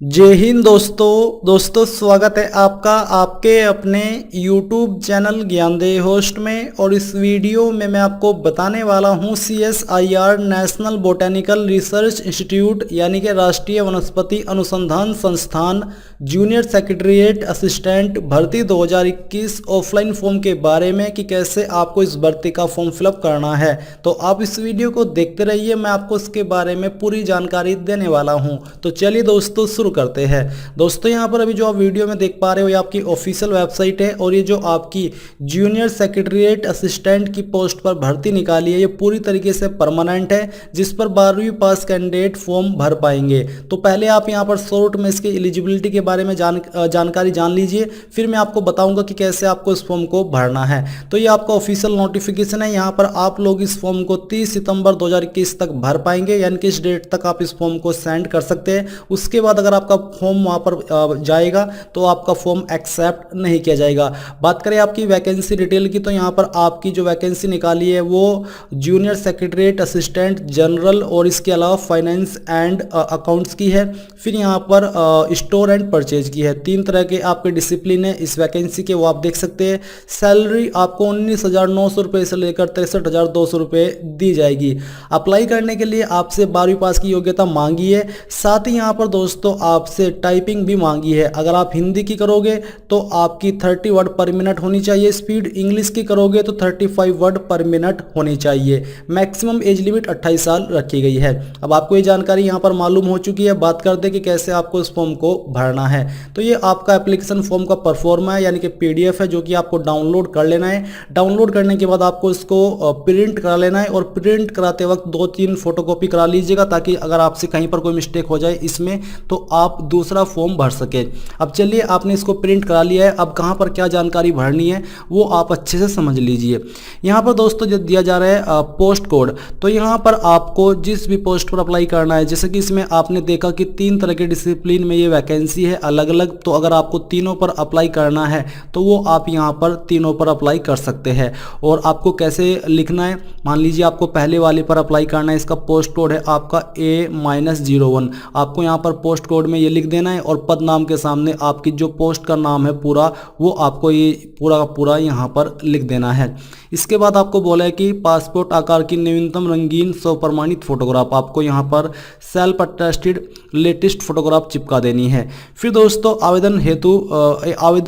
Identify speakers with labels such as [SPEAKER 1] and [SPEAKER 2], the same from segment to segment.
[SPEAKER 1] जय हिंद दोस्तों स्वागत है आपका आपके अपने YouTube चैनल ज्ञानदेह होस्ट में। और इस वीडियो में मैं आपको बताने वाला हूं CSIR national botanical research institute यानी कि राष्ट्रीय वनस्पति अनुसंधान संस्थान जूनियर सेक्रेटरीट असिस्टेंट भर्ती 2021 ऑफलाइन फॉर्म के बारे में कि कैसे आपको इस भर्ती का फॉर्म फिलअप करना है। तो आप इस वीडियो को देखते रहिए, मैं आपको इसके बारे में पूरी जानकारी देने वाला हूं। तो चलिए दोस्तों शुरू करते हैं। दोस्तों यहाँ पर अभी जो आप वीडियो में देख पा रहे हो ये आपकी ऑफिशियल वेबसाइट है और ये जो आपकी जूनियर सेक्रेटरीट असिस्टेंट की पोस्ट पर भर्ती निकाली है ये पूरी तरीके से परमानेंट है, जिस पर 12वीं पास कैंडिडेट फॉर्म भर पाएंगे। तो पहले आप यहाँ पर शॉर्ट में इसकी एलिजिबिलिटी के बारे में जानकारी जान लीजिए, फिर मैं आपको बताऊंगा कि कैसे आपको इस फॉर्म को भरना है। तो ये आपका ऑफिशियल नोटिफिकेशन है, यहाँ पर आप लोग इस फॉर्म को 30 सितंबर 2021 तक भर पाएंगे, यानी कि इस डेट तक आप इस फॉर्म को सेंड कर सकते हैं। उसके बाद अगर आपका फॉर्म वहां पर जाएगा तो आपका फॉर्म एक्सेप्ट नहीं किया जाएगा। बात करें आपकी वैकेंसी डिटेल की, तो यहाँ पर आपकी जो वैकेंसी निकाली है वो जूनियर सेक्रेटरीट असिस्टेंट जनरल और इसके अलावा फाइनेंस एंड अकाउंट्स की है। फिर यहाँ पर स्टोर एंड परचेज की है। 3 तरह के आपके डिसिप्लिन है इस वैकेंसी के, वो आप देख सकते हैं। सैलरी आपको 19,900 रुपये से लेकर 63,200 रुपये दी जाएगी। अप्लाई करने के लिए आपसे 12वीं पास की योग्यता मांगी है। साथ ही यहाँ पर दोस्तों आपसे टाइपिंग भी मांगी है। अगर आप हिंदी की करोगे तो आपकी 30 वर्ड पर मिनट होनी चाहिए स्पीड, इंग्लिश की करोगे तो 35 वर्ड पर मिनट होनी चाहिए। मैक्सिमम एज लिमिट 28 साल रखी गई है। अब आपको ये जानकारी यहाँ पर मालूम हो चुकी है। बात करते कि कैसे आपको इस फॉर्म को भरना है। तो ये आपका एप्लीकेशन फॉर्म का परफॉर्मा है, यानी कि PDF है, जो कि आपको डाउनलोड कर लेना है। डाउनलोड करने के बाद आपको इसको प्रिंट करा लेना है और प्रिंट कराते वक्त 2-3 फोटोकॉपी करा लीजिएगा, ताकि अगर आपसे कहीं पर कोई मिस्टेक हो जाए इसमें तो आप दूसरा फॉर्म भर सके। अब चलिए आपने इसको प्रिंट करा लिया है, अब कहाँ पर क्या जानकारी भरनी है वो आप अच्छे से समझ लीजिए। यहाँ पर दोस्तों जो दिया जा रहा है पोस्ट कोड, तो यहाँ पर आपको जिस भी पोस्ट पर अप्लाई करना है, जैसे कि इसमें आपने देखा कि 3 तरह के डिसिप्लिन में ये वैकेंसी है अलग अलग। तो अगर आपको तीनों पर अप्लाई करना है तो वो आप यहाँ पर तीनों पर अप्लाई कर सकते हैं। और आपको कैसे लिखना है, मान लीजिए आपको पहले वाले पर अप्लाई करना है, इसका पोस्ट कोड है आपका A-01। आपको यहाँ पर पोस्ट कोड में ये लिख देना है और पद नाम के सामने आपकी जो पोस्ट का नाम है पूरा, वो आपको ये पूरा का पूरा यहाँ पर लिख देना है। इसके बाद आपको बोला है कि पासपोर्ट आकार की न्यूनतम रंगीन स्वप्रमाणित फोटोग्राफ आपको यहाँ पर सेल्फ अटेस्टेड लेटेस्ट फोटोग्राफ चिपका देनी है। फिर दोस्तों आवेदन हेतु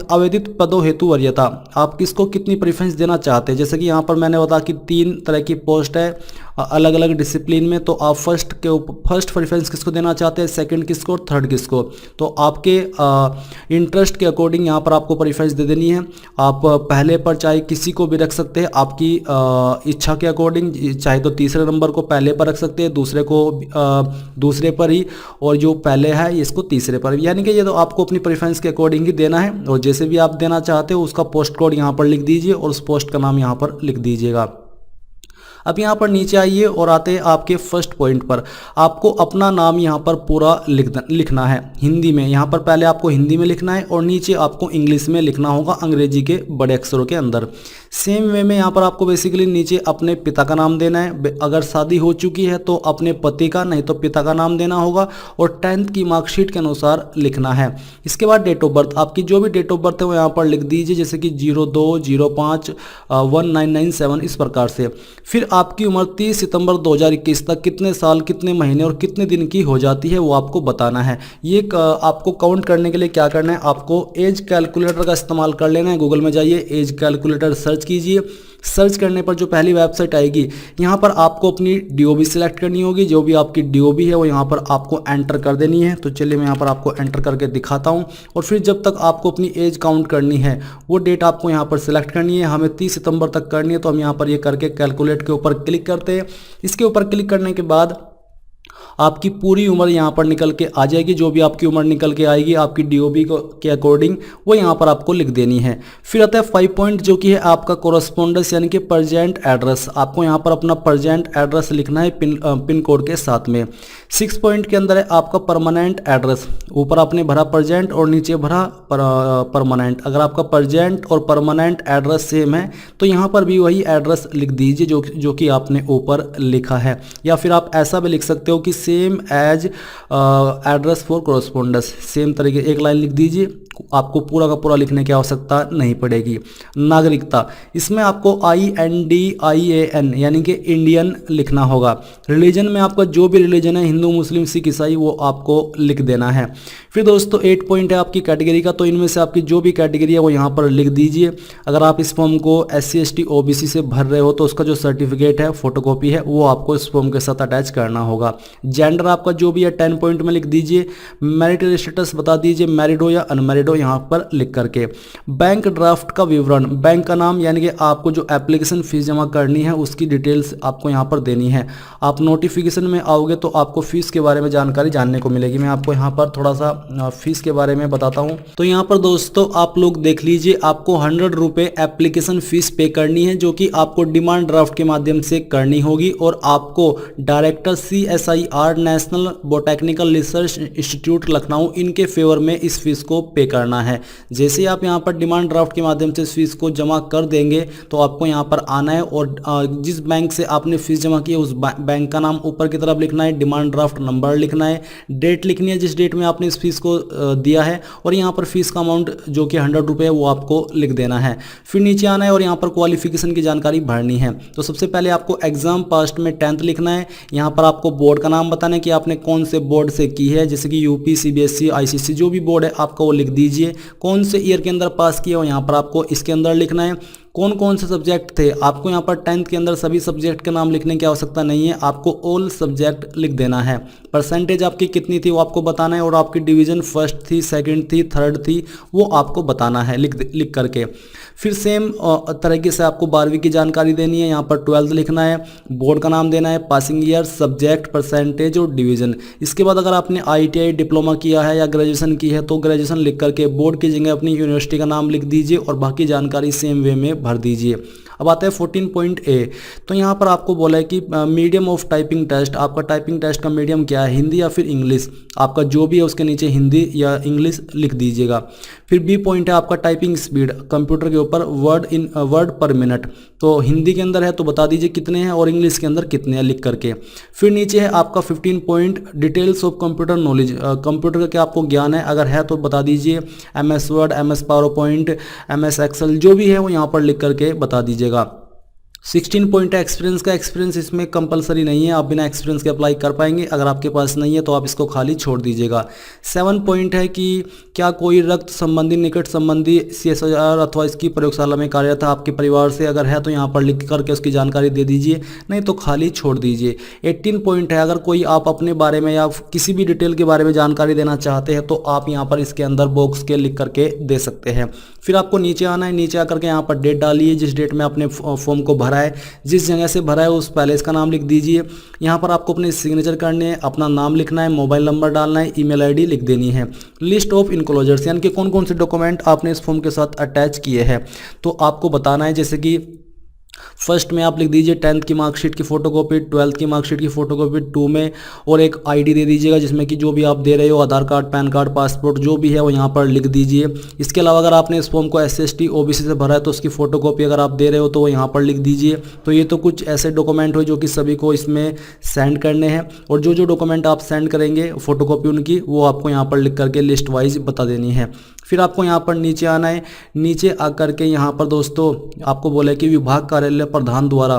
[SPEAKER 1] आवेदित पदों हेतु वरीयता, आप किसको कितनी प्रेफरेंस देना चाहते हैं। जैसे कि यहाँ पर मैंने बताया कि 3 तरह की पोस्ट है अलग अलग डिसिप्लिन में, तो आप फर्स्ट प्रेफरेंस किसको देना चाहते हैं, सेकंड किसको और थर्ड किसको। तो आपके इंटरेस्ट के अकॉर्डिंग यहाँ पर आपको प्रेफरेंस दे देनी है। आप पहले पर चाहे किसी को भी रख सकते हैं, आपकी इच्छा के अकॉर्डिंग। चाहे तो तीसरे नंबर को पहले पर रख सकते हैं, दूसरे को दूसरे पर ही, और जो पहले है इसको तीसरे पर। यानी कि ये तो आपको अपनी प्रेफरेंस के अकॉर्डिंग ही देना है, और जैसे भी आप देना चाहते हो उसका पोस्ट कोड यहाँ पर लिख दीजिए और उस पोस्ट का नाम यहाँ पर लिख दीजिएगा। अब यहाँ पर नीचे आइए और आते हैं आपके फर्स्ट पॉइंट पर। आपको अपना नाम यहाँ पर पूरा लिखना है हिंदी में। यहाँ पर पहले आपको हिंदी में लिखना है और नीचे आपको इंग्लिश में लिखना होगा अंग्रेजी के बड़े अक्षरों के अंदर। सेम वे में यहाँ पर आपको बेसिकली नीचे अपने पिता का नाम देना है। अगर शादी हो चुकी है तो अपने पति का, नहीं तो पिता का नाम देना होगा, और 10th की मार्कशीट के अनुसार लिखना है। इसके बाद डेट ऑफ बर्थ, आपकी जो भी डेट ऑफ बर्थ है वो यहाँ पर लिख दीजिए, जैसे कि 02/05/1997 इस प्रकार से। फिर आपकी उम्र 30 सितंबर 2021 तक कितने साल, कितने महीने और कितने दिन की हो जाती है वो आपको बताना है। ये आपको काउंट करने के लिए क्या करना है, आपको एज कैलकुलेटर का इस्तेमाल कर लेना है। गूगल में जाइए, एज कैलकुलेटर सर्च कीजिए। सर्च करने पर जो पहली वेबसाइट आएगी, यहाँ पर आपको अपनी DOB सिलेक्ट करनी होगी। जो भी आपकी DOB है वो यहाँ पर आपको एंटर कर देनी है। तो चलिए मैं यहाँ पर आपको एंटर करके दिखाता हूँ। और फिर जब तक आपको अपनी एज काउंट करनी है वो डेट आपको यहाँ पर सिलेक्ट करनी है। हमें 30 सितंबर तक करनी है, तो हम यहाँ पर ये करके कैलकुलेट के ऊपर क्लिक करते हैं। इसके ऊपर क्लिक करने के बाद आपकी पूरी उम्र यहाँ पर निकल के आ जाएगी। जो भी आपकी उम्र निकल के आएगी आपकी DOB के अकॉर्डिंग वो यहाँ पर आपको लिख देनी है। फिर आता है 5 पॉइंट, जो कि है आपका कोरस्पोंडेंस यानी कि प्रेजेंट एड्रेस। आपको यहाँ पर अपना प्रेजेंट एड्रेस लिखना है पिन कोड के साथ में। 6 पॉइंट के अंदर है आपका परमानेंट एड्रेस। ऊपर आपने भरा प्रेजेंट और नीचे भरा परमानेंट। अगर आपका प्रेजेंट और परमानेंट एड्रेस सेम है तो यहाँ पर भी वही एड्रेस लिख दीजिए जो कि आपने ऊपर लिखा है। या फिर आप ऐसा भी लिख सकते हो कि same as address for correspondence, same तरीके एक लाइन लिख दीजिए, आपको पूरा का पूरा लिखने की आवश्यकता नहीं पड़ेगी। नागरिकता, इसमें आपको INDIAN यानी कि इंडियन लिखना होगा। रिलीजन में आपका जो भी रिलीजन है, हिंदू मुस्लिम सिख ईसाई, वो आपको लिख देना है। फिर दोस्तों 8 पॉइंट है आपकी कैटेगरी का, तो इनमें से आपकी जो भी कैटेगरी है वो यहाँ पर लिख दीजिए। अगर आप इस फॉर्म को SC ST OBC से भर रहे हो तो उसका जो सर्टिफिकेट है, फोटोकॉपी है, वो आपको इस फॉर्म के साथ अटैच करना होगा। जेंडर आपका जो भी है 10 पॉइंट में लिख दीजिए। मैरिटल स्टेटस बता दीजिए, मैरिड हो या अनमैरिड हो, यहाँ पर लिख करके। बैंक ड्राफ्ट का विवरण, बैंक का नाम, यानी कि आपको जो एप्लीकेशन फीस जमा करनी है उसकी डिटेल्स आपको यहाँ पर देनी है। आप नोटिफिकेशन में आओगे तो आपको फीस के बारे में जानकारी जानने को मिलेगी। मैं आपको यहाँ पर थोड़ा सा फीस के बारे में बताता हूँ। तो यहाँ पर दोस्तों आप लोग देख लीजिए, आपको 100 रुपये एप्लीकेशन फीस पे करनी है, जो कि आपको डिमांड ड्राफ्ट के माध्यम से करनी होगी, और आपको director CSIR national botanical research institute Lucknow, इनके फेवर में इस फीस को पे करना है। जैसे आप यहाँ पर डिमांड ड्राफ्ट के माध्यम से इस फीस को जमा कर देंगे तो आपको यहाँ पर आना है, और जिस बैंक से आपने फीस जमा की है उस बैंक का नाम ऊपर की तरफ लिखना है, डिमांड ड्राफ्ट नंबर लिखना है, डेट लिखनी है जिस डेट में आपने इस फीस को दिया है, और यहाँ पर फीस का अमाउंट जो कि 100 रुपये है वो आपको लिख देना है। फिर नीचे आना है और यहाँ पर क्वालिफिकेशन की जानकारी भरनी है। तो सबसे पहले आपको एग्जाम पास्ट में 10th लिखना है। यहाँ पर आपको बोर्ड का नाम बताना है कि आपने कौन से बोर्ड से की है, जैसे कि UP CBSE ICC जो भी बोर्ड है आपका वो लिख दीजिए। कौन से ईयर के अंदर पास किया हो यहाँ पर आपको इसके अंदर लिखना है। कौन कौन से सब्जेक्ट थे, आपको यहाँ पर 10th के अंदर सभी सब्जेक्ट के नाम लिखने की आवश्यकता नहीं है, आपको ऑल सब्जेक्ट लिख देना है। परसेंटेज आपकी कितनी थी वो आपको बताना है, और आपकी डिवीजन फर्स्ट थी, सेकंड थी, थर्ड थी, वो आपको बताना है लिख करके। फिर सेम तरीके से आपको 12वीं की जानकारी देनी है। यहाँ पर 12th लिखना है, बोर्ड का नाम देना है, पासिंग ईयर, सब्जेक्ट, परसेंटेज और डिवीजन। इसके बाद अगर आपने ITI डिप्लोमा किया है या ग्रेजुएशन की है तो ग्रेजुएशन लिख करके बोर्ड की जगह अपनी यूनिवर्सिटी का नाम लिख दीजिए, और बाकी जानकारी सेम वे में भर दीजिए। अब आता है 14.A। तो यहाँ पर आपको बोला है कि मीडियम ऑफ टाइपिंग टेस्ट, आपका टाइपिंग टेस्ट का मीडियम क्या है, हिंदी या फिर इंग्लिश। आपका जो भी है उसके नीचे हिंदी या इंग्लिश लिख दीजिएगा। फिर B पॉइंट है आपका टाइपिंग स्पीड, कंप्यूटर के ऊपर वर्ड पर मिनट। तो हिंदी के अंदर है तो बता दीजिए कितने हैं, और इंग्लिश के अंदर कितने हैं लिख करके। फिर नीचे है आपका 15 point details of computer knowledge, computer का क्या आपको ज्ञान है, अगर है तो बता दीजिए। MS word, MS PowerPoint, MS Excel जो भी है वो यहाँ पर लिख करके बता दीजिएगा। 16 पॉइंट है एक्सपीरियंस का, एक्सपीरियंस इसमें कंपलसरी नहीं है, आप बिना एक्सपीरियंस के अप्लाई कर पाएंगे। अगर आपके पास नहीं है तो आप इसको खाली छोड़ दीजिएगा। 7 पॉइंट है कि क्या कोई रक्त संबंधी, निकट संबंधी CSIR अथवा इसकी प्रयोगशाला में कार्यरत है आपके परिवार से, अगर है तो यहाँ पर लिख करके उसकी जानकारी दे दीजिए, नहीं तो खाली छोड़ दीजिए। 18 पॉइंट है अगर कोई आप अपने बारे में या किसी भी डिटेल के बारे में जानकारी देना चाहते हैं तो आप यहाँ पर इसके अंदर बॉक्स के लिख करके दे सकते हैं। फिर आपको नीचे आना है, नीचे आकर के यहाँ पर डेट डालिए, जिस डेट में आपने फॉर्म को भरा है, जिस जगह से भरा है उस पैलेस का नाम लिख दीजिए। यहाँ पर आपको अपने सिग्नेचर करने हैं, अपना नाम लिखना है, मोबाइल नंबर डालना है, ईमेल आईडी लिख देनी है। लिस्ट ऑफ इनक्लोजर्स यानी कि कौन कौन से डॉक्यूमेंट आपने इस फॉर्म के साथ अटैच किए हैं तो आपको बताना है। जैसे कि फर्स्ट में आप लिख दीजिए 10th की मार्कशीट की फोटोकॉपी, 12th की मार्कशीट की फोटोकॉपी 2 में, और एक आईडी दे दीजिएगा जिसमें कि जो भी आप दे रहे हो, आधार कार्ड, पैन कार्ड, पासपोर्ट जो भी है वो यहाँ पर लिख दीजिए। इसके अलावा अगर आपने इस फॉर्म को SC ST OBC से भरा है तो उसकी फोटोकॉपी अगर आप दे रहे हो तो वो यहाँ पर लिख दीजिए। तो ये तो कुछ ऐसे डॉक्यूमेंट हो जो कि सभी को इसमें सेंड करने हैं, और जो जो डॉक्यूमेंट आप सेंड करेंगे फोटोकॉपी उनकी वो आपको यहाँ पर लिख करके लिस्ट वाइज बता देनी है। फिर आपको यहाँ पर नीचे आना है, नीचे आकर के यहाँ पर दोस्तों आपको बोला है कि विभाग कार्यालय प्रधान द्वारा,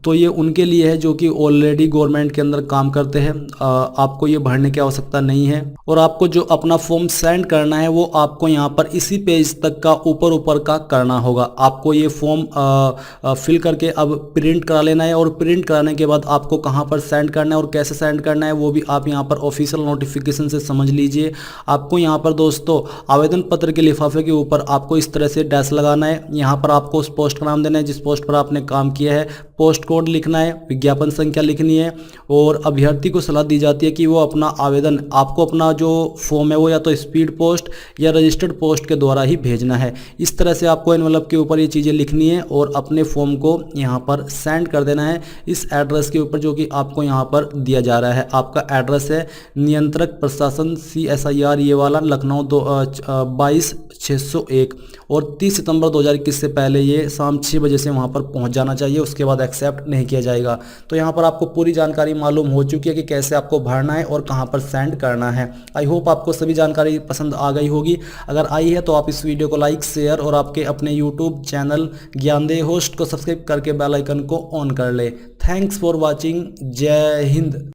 [SPEAKER 1] तो ये उनके लिए है जो कि ऑलरेडी गवर्नमेंट के अंदर काम करते हैं, आपको ये भरने की आवश्यकता नहीं है। और आपको जो अपना फॉर्म सेंड करना है वो आपको यहाँ पर इसी पेज तक का ऊपर का करना होगा। आपको ये फॉर्म फिल करके अब प्रिंट करा लेना है, और प्रिंट कराने के बाद आपको कहाँ पर सेंड करना है और कैसे सेंड करना है वो भी आप यहाँ पर ऑफिशियल नोटिफिकेशन से समझ लीजिए। आपको यहाँ पर दोस्तों आवेदन पत्र के लिफाफे के ऊपर आपको इस तरह से डैश लगाना है। यहाँ पर आपको उस पोस्ट का नाम देना है जिस पोस्ट पर आपने काम किया है, पोस्ट कोड लिखना है, विज्ञापन संख्या लिखनी है, और अभ्यर्थी को सलाह दी जाती है कि वो अपना आवेदन, आपको अपना जो फॉर्म है वो या तो स्पीड पोस्ट या रजिस्टर्ड पोस्ट के द्वारा ही भेजना है। इस तरह से आपको एनवलप के ऊपर ये चीज़ें लिखनी है और अपने फॉर्म को यहाँ पर सेंड कर देना है इस एड्रेस के ऊपर जो कि आपको यहाँ पर दिया जा रहा है। आपका एड्रेस है नियंत्रक प्रशासन CSIR ये वाला, लखनऊ 22/601, और 30 सितंबर 2021 से पहले ये शाम 6 बजे से वहाँ पर पहुँच जाना चाहिए। उसके बाद एक्सेप्ट नहीं किया जाएगा। तो यहाँ पर आपको पूरी जानकारी मालूम हो चुकी है कि कैसे आपको भरना है और कहाँ पर सेंड करना है। आई होप आपको सभी जानकारी पसंद आ गई होगी। अगर आई है तो आप इस वीडियो को लाइक, शेयर और आपके अपने यूट्यूब चैनल ज्ञानदेह होस्ट को सब्सक्राइब करके बेल आइकन को ऑन कर ले। Thanks for watching. जय हिंद।